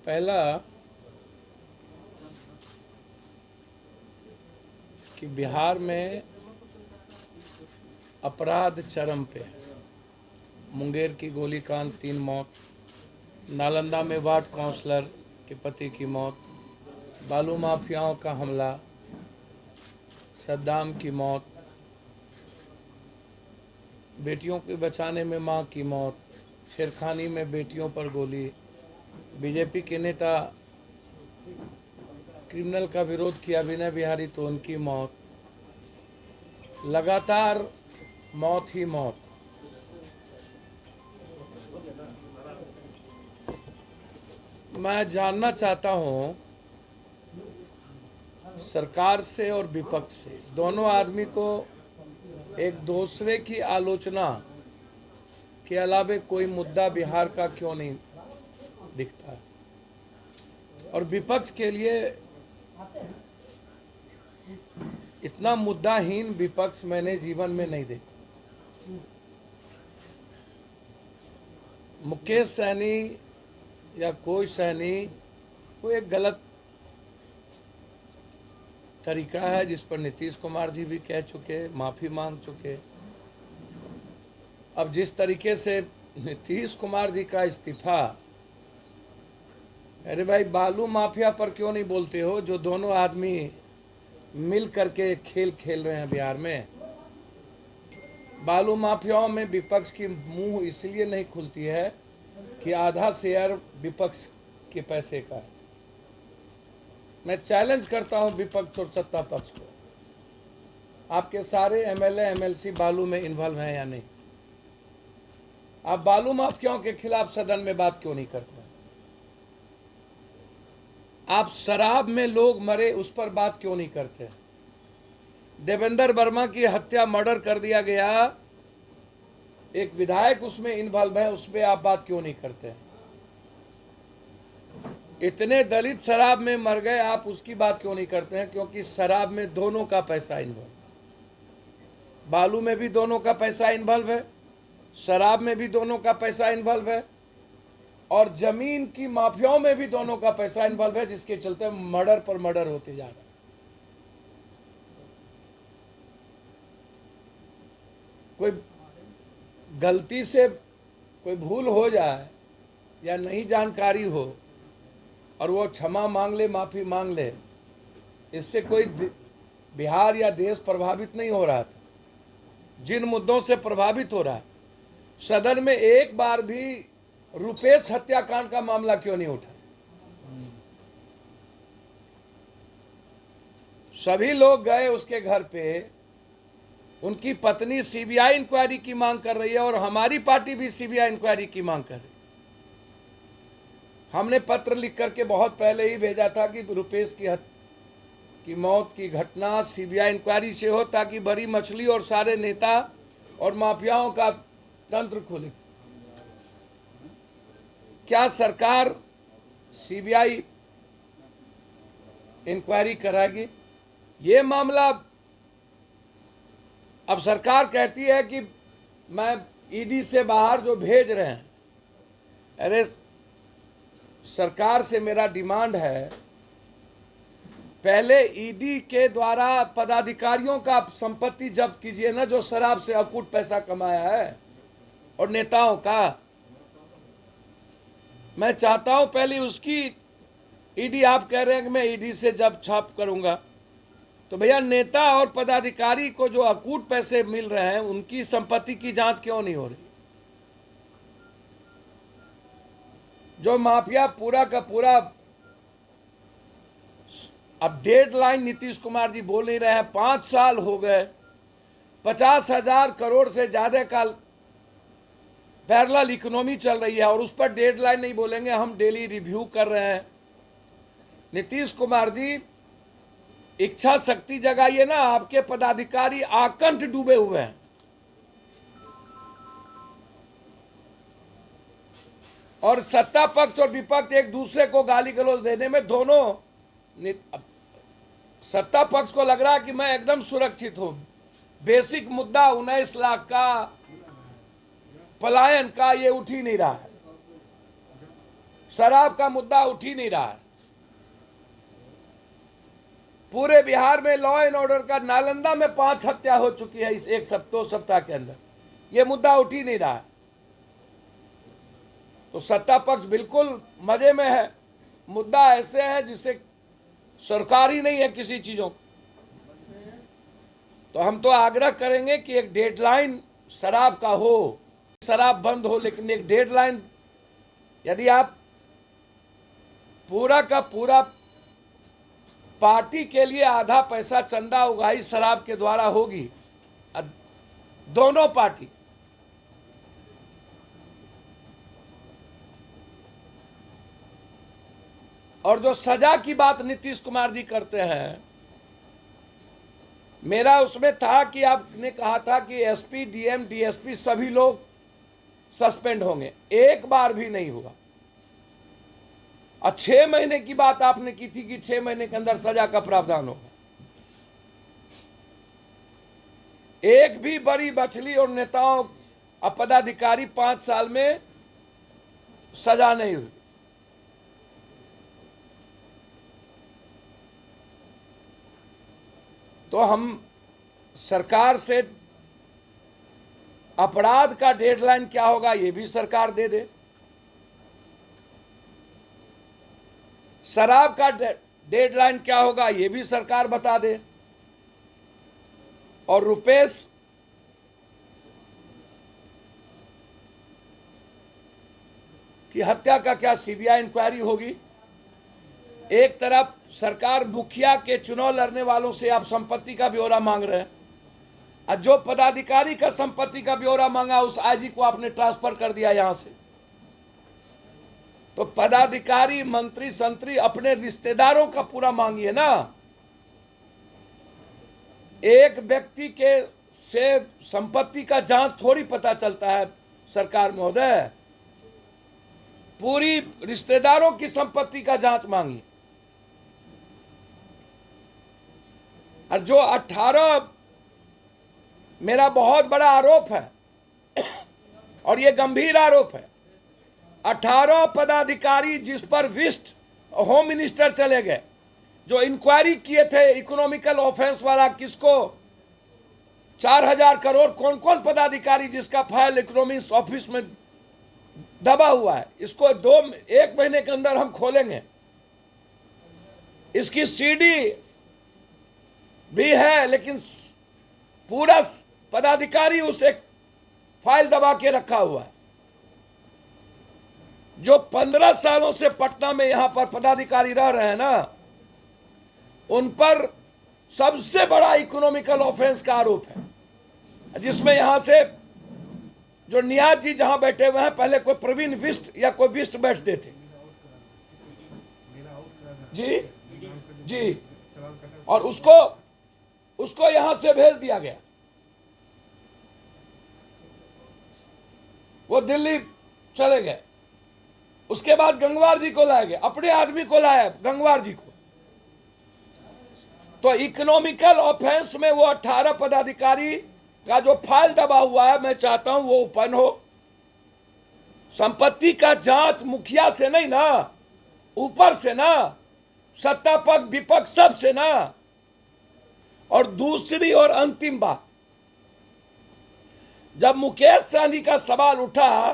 पहला कि बिहार में अपराध चरम पे है। मुंगेर की गोलीकांड 3 मौत, नालंदा में वार्ड काउंसलर के पति की मौत, बालू माफियाओं का हमला, सद्दाम की मौत, बेटियों को बचाने में मां की मौत, छेड़खानी में बेटियों पर गोली, बीजेपी के नेता क्रिमिनल का विरोध किया विनय बिहारी तो उनकी मौत, लगातार मौत ही मौत। मैं जानना चाहता हूं सरकार से और विपक्ष से, दोनों आदमी को एक दूसरे की आलोचना के अलावे कोई मुद्दा बिहार का क्यों नहीं दिखता, और विपक्ष के लिए इतना मुद्दाहीन विपक्ष मैंने जीवन में नहीं देखा। मुकेश सहनी या कोई सहनी वो एक गलत तरीका है जिस पर नीतीश कुमार जी भी कह चुके, माफी मांग चुके। अब जिस तरीके से नीतीश कुमार जी का इस्तीफा, अरे भाई बालू माफिया पर क्यों नहीं बोलते हो, जो दोनों आदमी मिल करके खेल खेल रहे हैं बिहार में। बालू माफियाओं में विपक्ष की मुंह इसलिए नहीं खुलती है कि आधा शेयर विपक्ष के पैसे का है। मैं चैलेंज करता हूं विपक्ष और सत्ता पक्ष को, आपके सारे एमएलए एमएलसी बालू में इन्वॉल्व हैं या नहीं? आप बालू माफियाओं के खिलाफ सदन में बात क्यों नहीं करते? आप शराब में लोग मरे उस पर बात क्यों नहीं करते? देवेंद्र वर्मा की हत्या, मर्डर कर दिया गया, एक विधायक उसमें इन्वॉल्व है, उस पर आप बात क्यों नहीं करते? इतने दलित शराब में मर गए, आप उसकी बात क्यों नहीं करते हैं? क्योंकि शराब में दोनों का पैसा इन्वॉल्व, बालू में भी दोनों का पैसा इन्वॉल्व है, शराब में भी दोनों का पैसा इन्वॉल्व है, और जमीन की माफियाओं में भी दोनों का पैसा इन्वॉल्व है, जिसके चलते मर्डर पर मर्डर होते जा रहे हैं। कोई गलती से कोई भूल हो जाए या नहीं जानकारी हो और वो क्षमा मांग ले, माफी मांग ले, इससे कोई बिहार या देश प्रभावित नहीं हो रहा था। जिन मुद्दों से प्रभावित हो रहा है, सदन में एक बार भी रुपेश हत्याकांड का मामला क्यों नहीं उठा? सभी लोग गए उसके घर पे, उनकी पत्नी सीबीआई इंक्वायरी की मांग कर रही है और हमारी पार्टी भी सीबीआई इंक्वायरी की मांग कर रही है। हमने पत्र लिख करके बहुत पहले ही भेजा था कि रुपेश की मौत की घटना सीबीआई इंक्वायरी से हो, ताकि बड़ी मछली और सारे नेता और माफियाओं का तंत्र खुले। क्या सरकार सीबीआई इंक्वायरी कराएगी? ये मामला अब सरकार कहती है कि मैं ईडी से बाहर जो भेज रहे हैं, अरे सरकार से मेरा डिमांड है, पहले ईडी के द्वारा पदाधिकारियों का संपत्ति जब्त कीजिए ना, जो शराब से अकूट पैसा कमाया है, और नेताओं का। मैं चाहता हूं पहले उसकी ईडी, आप कह रहे हैं कि मैं ईडी से जब छाप करूंगा, तो भैया नेता और पदाधिकारी को जो अकूट पैसे मिल रहे हैं उनकी संपत्ति की जांच क्यों नहीं हो रही? जो माफिया पूरा का पूरा, अब डेडलाइन नीतीश कुमार जी बोल नहीं रहे हैं, 5 साल हो गए, 50,000 करोड़ से ज्यादा का पैरेलल इकोनॉमी चल रही है, और उस पर डेडलाइन नहीं बोलेंगे, हम डेली रिव्यू कर रहे हैं। नीतीश कुमार जी, इच्छा शक्ति जगाइए ना, आपके पदाधिकारी आकंठ डूबे हुए हैं। और सत्ता पक्ष और विपक्ष एक दूसरे को गाली गलौज देने में, दोनों सत्ता पक्ष को लग रहा है कि मैं एकदम सुरक्षित हूं। बेसिक मुद्दा 19 लाख का पलायन का ये उठ ही नहीं रहा है। शराब का मुद्दा उठ ही नहीं रहा है। पूरे बिहार में लॉ एंड ऑर्डर का, नालंदा में 5 हत्या हो चुकी है इस 1 सप्ताह के अंदर, यह मुद्दा उठ ही नहीं रहा है। तो सत्ता पक्ष बिल्कुल मजे में है। मुद्दा ऐसे है जिससे सरकार ही नहीं है किसी चीजों। तो हम तो आग्रह करेंगे कि एक डेडलाइन शराब का हो, शराब बंद हो, लेकिन एक डेडलाइन, यदि आप पूरा का पूरा पार्टी के लिए आधा पैसा चंदा उगाही शराब के द्वारा होगी, दोनों पार्टी, और जो सजा की बात नीतीश कुमार जी करते हैं, मेरा उसमें था कि आपने कहा था कि एसपी, डीएम, डीएसपी सभी लोग सस्पेंड होंगे, एक बार भी नहीं हुआ। और 6 महीने की बात आपने की थी कि 6 महीने के अंदर सजा का प्रावधान होगा। एक भी बड़ी मछली और नेताओं और पदाधिकारी 5 साल में सजा नहीं हुई। तो हम सरकार से अपराध का डेडलाइन क्या होगा ये भी सरकार दे दे, शराब का डेडलाइन क्या होगा ये भी सरकार बता दे, और रुपेश की हत्या का क्या सीबीआई इंक्वायरी होगी। एक तरफ सरकार मुखिया के चुनाव लड़ने वालों से आप संपत्ति का ब्यौरा मांग रहे हैं, और जो पदाधिकारी का संपत्ति का ब्यौरा मांगा उस आईजी को आपने ट्रांसफर कर दिया यहां से। तो पदाधिकारी, मंत्री, संतरी अपने रिश्तेदारों का पूरा मांगिए ना। एक व्यक्ति के से संपत्ति का जांच थोड़ी पता चलता है सरकार महोदय, पूरी रिश्तेदारों की संपत्ति का जांच मांगी। और जो 18, मेरा बहुत बड़ा आरोप है और ये गंभीर आरोप है, 18 पदाधिकारी जिस पर विस्ट होम मिनिस्टर चले गए, जो इंक्वायरी किए थे इकोनॉमिकल ऑफेंस वाला, किसको 4000 करोड़, कौन कौन पदाधिकारी जिसका फाइल इकोनॉमिक्स ऑफिस में दबा हुआ है, इसको 1 महीने के अंदर हम खोलेंगे। इसकी सीडी भी है, लेकिन पूरा पदाधिकारी उस एक फाइल दबा के रखा हुआ है। जो 15 सालों से पटना में यहां पर पदाधिकारी रह रहे हैं ना, उन पर सबसे बड़ा इकोनॉमिकल ऑफेंस का आरोप है, जिसमें यहां से जो नियाज जी जहां बैठे हुए हैं, पहले कोई प्रवीण बिष्ट या कोई बिष्ट बैठते थे जी जी, और उसको यहां से भेज दिया गया, वो दिल्ली चले गए। उसके बाद गंगवार जी को लाए गए, अपने आदमी को लाया गंगवार जी को। तो इकोनॉमिकल ऑफेंस में वो 18 पदाधिकारी का जो फाइल दबा हुआ है, मैं चाहता हूं वो ओपन हो। संपत्ति का जांच मुखिया से नहीं ना, ऊपर से ना, सत्ता पक्ष विपक्ष सब से ना। और दूसरी और अंतिम बात, जब मुकेश सहनी का सवाल उठा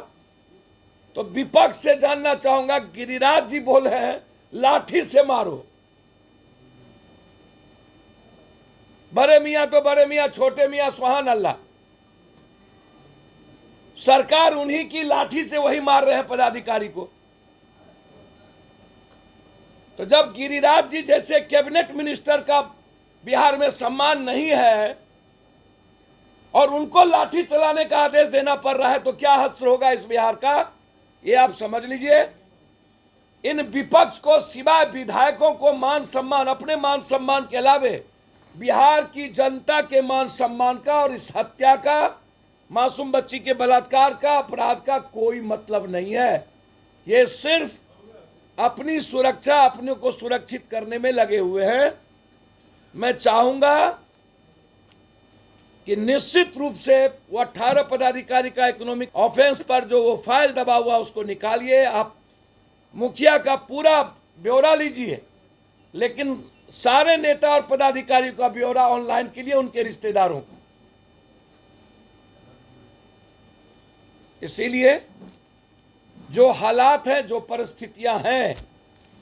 तो विपक्ष से जानना चाहूंगा, गिरिराज जी बोले हैं लाठी से मारो। बड़े मियां तो बड़े मियां, छोटे मियां सुहान अल्लाह। सरकार उन्हीं की लाठी से वही मार रहे हैं पदाधिकारी को। तो जब गिरिराज जी जैसे कैबिनेट मिनिस्टर का बिहार में सम्मान नहीं है और उनको लाठी चलाने का आदेश देना पड़ रहा है, तो क्या हश्र होगा इस बिहार का, ये आप समझ लीजिए। इन विपक्ष को सिवाय विधायकों को मान सम्मान, अपने मान सम्मान के अलावे बिहार की जनता के मान सम्मान का और इस हत्या का, मासूम बच्ची के बलात्कार का, अपराध का कोई मतलब नहीं है। ये सिर्फ अपनी सुरक्षा, अपने को सुरक्षित करने में लगे हुए हैं। मैं चाहूंगा कि निश्चित रूप से वो 18 पदाधिकारी का इकोनॉमिक ऑफेंस पर जो वो फाइल दबा हुआ उसको निकालिए। आप मुखिया का पूरा ब्यौरा लीजिए, लेकिन सारे नेता और पदाधिकारियों का ब्यौरा ऑनलाइन के लिए उनके रिश्तेदारों का। इसीलिए जो हालात हैं, जो परिस्थितियां हैं,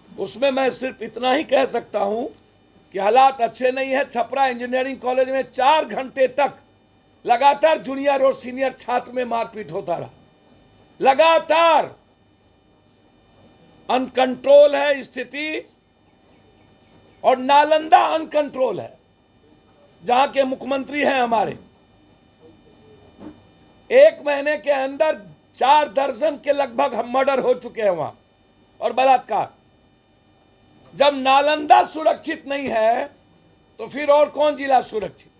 उसमें मैं सिर्फ इतना ही कह सकता हूं कि हालात अच्छे नहीं है। छपरा इंजीनियरिंग कॉलेज में 4 घंटे तक लगातार जूनियर और सीनियर छात्र में मारपीट होता रहा, लगातार। अनकंट्रोल है स्थिति, और नालंदा अनकंट्रोल है, जहां के मुख्यमंत्री हैं हमारे। 1 महीने के अंदर 4 दर्जन के लगभग हम मर्डर हो चुके हैं वहां, और बलात्कार। जब नालंदा सुरक्षित नहीं है तो फिर और कौन जिला सुरक्षित?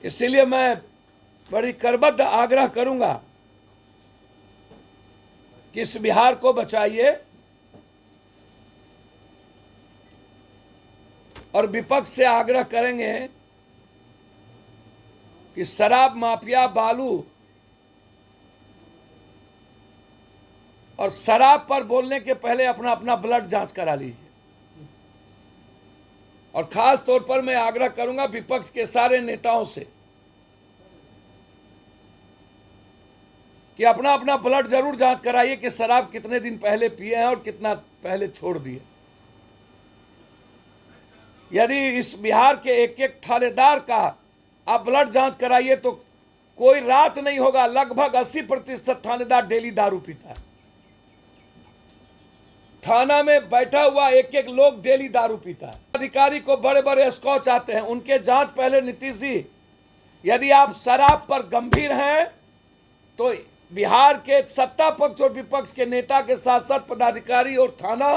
इसीलिए मैं बड़ी करबद्ध आग्रह करूंगा कि इस बिहार को बचाइए, और विपक्ष से आग्रह करेंगे कि शराब माफिया, बालू और शराब पर बोलने के पहले अपना अपना ब्लड जांच करा लीजिए। और खास तौर पर मैं आग्रह करूंगा विपक्ष के सारे नेताओं से कि अपना अपना ब्लड जरूर जांच कराइए कि शराब कितने दिन पहले पिए हैं और कितना पहले छोड़ दिए। यदि इस बिहार के एक एक थानेदार का आप ब्लड जांच कराइए तो कोई रात नहीं होगा, लगभग 80% थानेदार डेली दारू पीता है। थाना में बैठा हुआ एक एक लोग डेली दारू पीता है। अधिकारी को बड़े बड़े स्कॉच आते हैं, उनके जांच पहले। नीतीश जी, यदि आप शराब पर गंभीर हैं तो बिहार के सत्ता पक्ष और विपक्ष के नेता के साथ साथ पदाधिकारी और थाना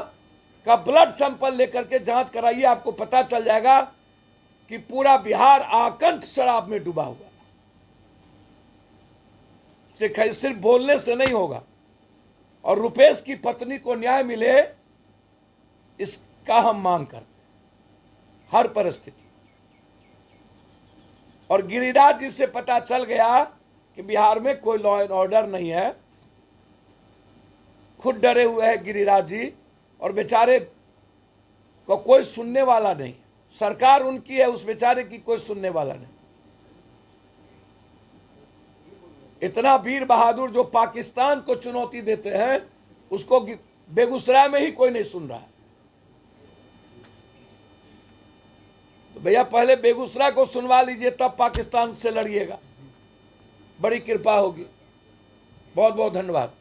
का ब्लड सैंपल लेकर के जांच कराइए। आपको पता चल जाएगा कि पूरा बिहार आकंठ शराब में डूबा हुआ है। सिर्फ बोलने से नहीं होगा। और रुपेश की पत्नी को न्याय मिले, इसका हम मांग करते हैं हर परिस्थिति। और गिरिराज जी से पता चल गया कि बिहार में कोई लॉ एंड ऑर्डर नहीं है, खुद डरे हुए हैं गिरिराज जी, और बेचारे को कोई सुनने वाला नहीं। सरकार उनकी है, उस बेचारे की कोई सुनने वाला नहीं। इतना वीर बहादुर जो पाकिस्तान को चुनौती देते हैं, उसको बेगूसराय में ही कोई नहीं सुन रहा है। तो भैया पहले बेगूसराय को सुनवा लीजिए, तब पाकिस्तान से लड़िएगा, बड़ी कृपा होगी। बहुत बहुत धन्यवाद।